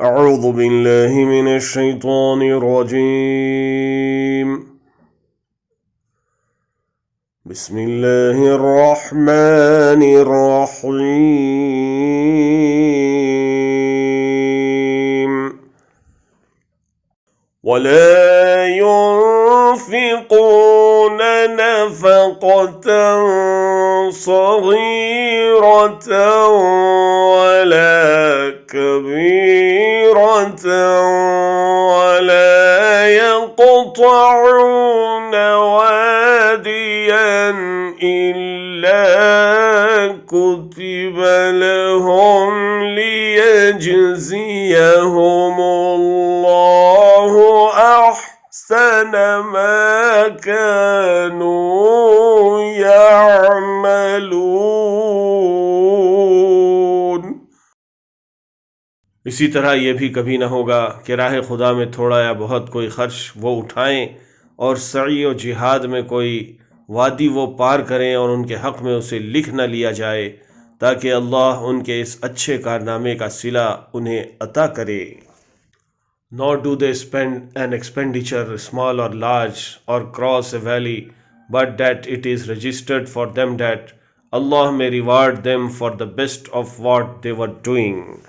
أعوذ بالله من الشيطان الرجيم. بسم الله الرحمن الرحيم. ولا ينفقون نفقة صغيرة ولا كبيرة ولا يقطعون واديا إلا كتب لهم ليجزيهم الله أحسن ما كانوا يعملون. इसी तरह यह भी कभी न होगा कि राह खुदा में थोड़ा या बहुत कोई खर्च वो उठाएं और सई और जिहाद में कोई वादी वो पार करें और उनके हक़ में उसे लिख न लिया जाए ताकि अल्लाह उनके इस अच्छे कारनामे का सिला उन्हें अता करे. Nor do they spend an expenditure small or large or cross a valley, but that it is registered for them that Allah may reward them for the best of what they were doing.